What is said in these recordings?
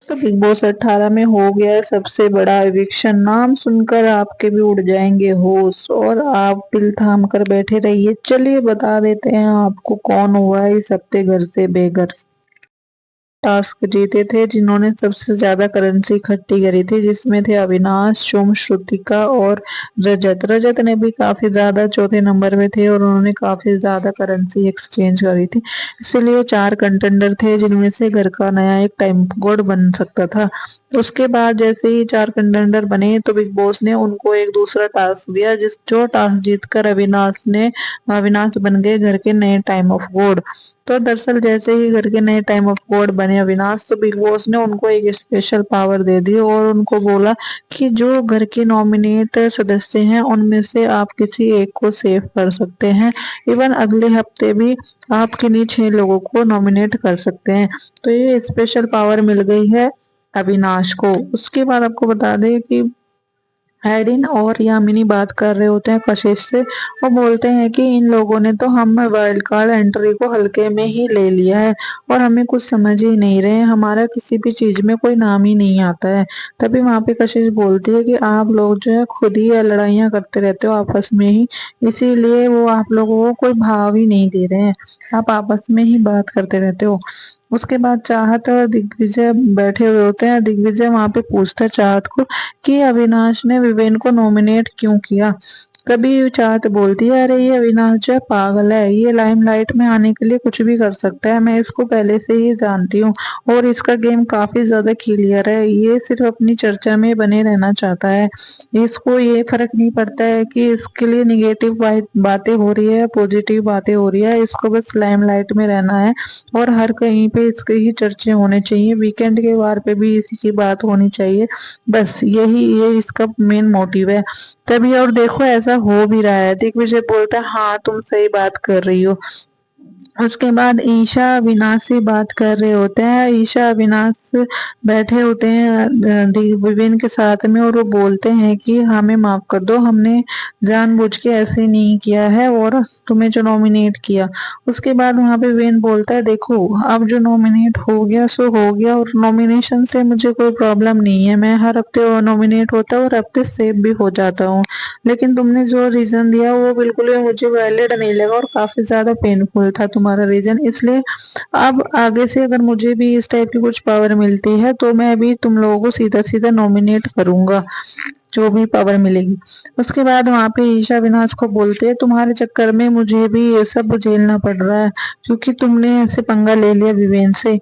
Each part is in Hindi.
तो बिग बॉस 18 में हो गया है सबसे बड़ा एविक्शन। नाम सुनकर आपके भी उड़ जाएंगे होश और आप दिल थाम कर बैठे रहिए। चलिए बता देते हैं आपको कौन हुआ है इस हफ्ते घर से बेघर। टास्क जीते थे जिन्होंने सबसे ज्यादा करेंसी इकट्ठी करी थी, जिसमें थे अविनाश, शुभ, श्रुतिका और रजत। रजत ने भी काफी ज्यादा चौथे नंबर पे थे और उन्होंने काफी ज्यादा करेंसी एक्सचेंज करी थी। इसीलिए वो चार कंटेंडर थे जिनमें से घर का नया एक टाइम कोड बन सकता था। उसके बाद जैसे ही चार कंटेंडर बने तो बिग बॉस ने उनको एक दूसरा टास्क दिया, जिस जो टास्क जीतकर अविनाश बन गए घर के नए टाइम ऑफ गॉड। तो दरअसल जैसे ही घर के नए टाइम ऑफ गॉड बने अविनाश, तो बिग बॉस ने उनको एक स्पेशल पावर दे दी और उनको बोला कि जो घर के नॉमिनेट सदस्य हैं उनमें से आप किसी एक को सेव कर सकते हैं। इवन अगले हफ्ते भी आप किन्हीं 6 लोगों को नॉमिनेट कर सकते हैं। तो ये स्पेशल पावर मिल गई है अविनाश को। उसके बाद आपको बता दें कि एडिन और यामिनी बात कर रहे होते हैं कशिश से। वो बोलते हैं कि इन लोगों ने तो हम वाइल्ड कार्ड एंट्री को हल्के में ही ले लिया है और हमें कुछ समझ ही नहीं रहे, हमारा किसी भी चीज में कोई नाम ही नहीं आता है। तभी वहां पे कशिश बोलती है कि आप लोग जो है खुद ही लड़ाइयाँ करते रहते हो आपस में ही, इसीलिए वो आप लोगों को कोई भाव ही नहीं दे रहे हैं, आप आपस में ही बात करते रहते हो। उसके बाद चाहत और दिग्विजय बैठे हुए होते हैं। दिग्विजय वहां पे पूछता है चाहत को कि अविनाश ने विवेन को नॉमिनेट क्यों किया। कभी चाहत बोलती है, अरे ये अविनाश जो है पागल है, ये लाइमलाइट में आने के लिए कुछ भी कर सकता है, मैं इसको पहले से ही जानती हूँ और इसका गेम काफी ज्यादा क्लियर है, ये सिर्फ अपनी चर्चा में बने रहना चाहता है। इसको ये फर्क नहीं पड़ता है कि इसके लिए निगेटिव बातें हो रही है, पॉजिटिव बातें हो रही है, इसको बस लाइमलाइट में रहना है और हर कहीं पे इसके ही चर्चे होने चाहिए, वीकेंड के वार पे भी इसी की बात होनी चाहिए। बस यही ये इसका मेन मोटिव है। तभी और देखो ऐसा हो भी रहा है। दिग्विजय बोलता है हाँ तुम सही बात कर रही हो। उसके बाद ईशा अविनाश से बात कर रहे होते हैं। ईशा अविनाश बैठे होते हैं विवेन के साथ में और वो बोलते हैं कि हमें माफ कर दो, हमने जानबूझ के ऐसे नहीं किया है और तुम्हें जो नॉमिनेट किया। उसके बाद वहां पे विवेन बोलता है देखो अब जो नॉमिनेट हो गया सो हो गया और नॉमिनेशन से मुझे कोई प्रॉब्लम नहीं है, मैं हर हफ्ते नॉमिनेट होता हूँ और हफ्ते सेव भी हो जाता हूँ, लेकिन तुमने जो रीजन दिया वो बिल्कुल भी मुझे वैलिड नहीं लगा और काफी ज्यादा पेनफुल था तुम्हारा रीजन, इसलिए अब आगे से अगर मुझे भी इस टाइप की कुछ पावर मिलती है तो मैं भी तुम लोगों को सीधा सीधा नॉमिनेट करूंगा, जो भी पावर मिलेगी। उसके बाद वहां पे ईशा विनाश को बोलते हैं तुम्हारे चक्कर में मुझे भी ये सब झेलना पड़ रहा है क्योंकि तुमने ऐसे पंगा ले लिया विवेन से।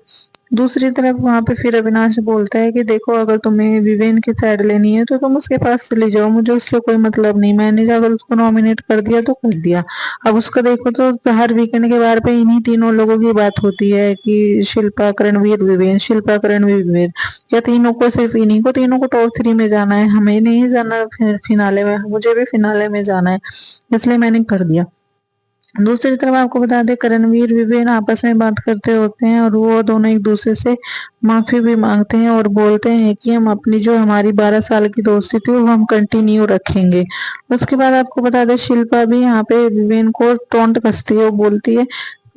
दूसरी तरफ वहां पे फिर अविनाश बोलता है कि देखो अगर तुम्हें विवेन की साइड लेनी है तो तुम उसके पास चले जाओ, मुझे उससे कोई मतलब नहीं, मैंने अगर उसको नॉमिनेट कर दिया तो कर दिया। अब उसका देखो तो हर वीकेंड के बार पे इन्हीं तीनों लोगों की बात होती है कि शिल्पा, करणवीर, विवेन, शिल्पा, करणवीर, विवेन, या तीनों को, सिर्फ इन्हीं को तीनों को टॉप 3 में जाना है, हमें नहीं जाना फिनाले में, मुझे भी फिनाले में जाना है, इसलिए मैंने कर दिया। दूसरी तरफ आपको बता दें करणवीर विवेन आपस में बात करते होते हैं और वो दोनों एक दूसरे से माफी भी मांगते हैं और बोलते हैं कि हम अपनी जो हमारी 12 साल की दोस्ती थी वो हम कंटिन्यू रखेंगे। उसके बाद आपको बता दें शिल्पा भी यहाँ पे विवेन को टोंट कसती है, वो बोलती है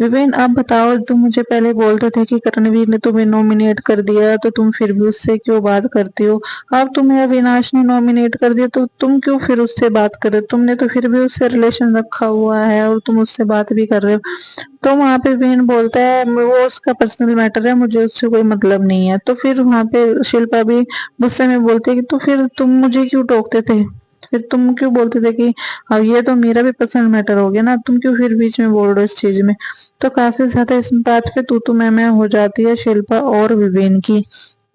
विवेन आप बताओ, तुम मुझे पहले बोलते थे कि करणवीर ने तुम्हें नॉमिनेट कर दिया तो तुम फिर भी उससे क्यों बात करती हो, अब तुम्हें अविनाश ने नॉमिनेट कर दिया तो तुम क्यों फिर उससे बात कर रहे हो, तुमने तो फिर भी उससे रिलेशन रखा हुआ है और तुम उससे बात भी कर रहे हो। तो वहां पे वेन बोलता है वो उसका पर्सनल मैटर है, मुझे उससे कोई मतलब नहीं है। तो फिर वहां पे शिल्पा भी गुस्से में बोलती है कि तो फिर तुम मुझे क्यों टोकते थे, फिर तुम क्यों बोलते थे कि अब ये तो मेरा भी पर्सनल मैटर हो गया ना, तुम क्यों फिर बीच में बोल रहे हो इस चीज में। तो काफी ज्यादा इस बात पे तू मैं हो जाती है शिल्पा और विवेन की।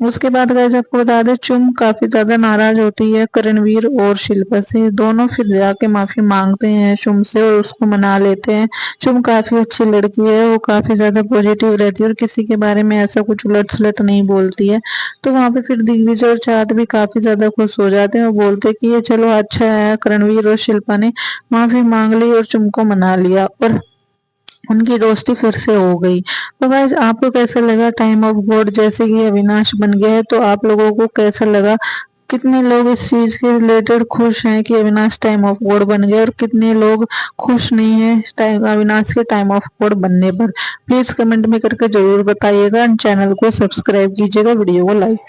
उसके बाद गाइस आपको बता दें चुम काफी ज्यादा नाराज होती है करणवीर और शिल्पा से, दोनों फिर जाके माफी मांगते हैं चुम से और उसको मना लेते हैं। चुम काफी अच्छी लड़की है, वो काफी ज्यादा पॉजिटिव रहती है और किसी के बारे में ऐसा कुछ उलट सुलट नहीं बोलती है। तो वहां पे फिर दिग्विजय और चाहत भी काफी ज्यादा खुश हो जाते हैं और बोलते हैं कि ये चलो अच्छा है, करणवीर और शिल्पा ने माफी मांग ली और चुम को मना लिया और उनकी दोस्ती फिर से हो गई। तो गाइस आपको कैसा लगा टाइम ऑफ गॉड, जैसे कि अविनाश बन गया है तो आप लोगों को कैसा लगा कितने लोग इस चीज के रिलेटेड खुश हैं कि अविनाश टाइम ऑफ गॉड बन गया और कितने लोग खुश नहीं है टाइम अविनाश के टाइम ऑफ गॉड बनने पर? प्लीज कमेंट में करके जरूर बताइएगा। चैनल को सब्सक्राइब कीजिएगा, वीडियो को लाइक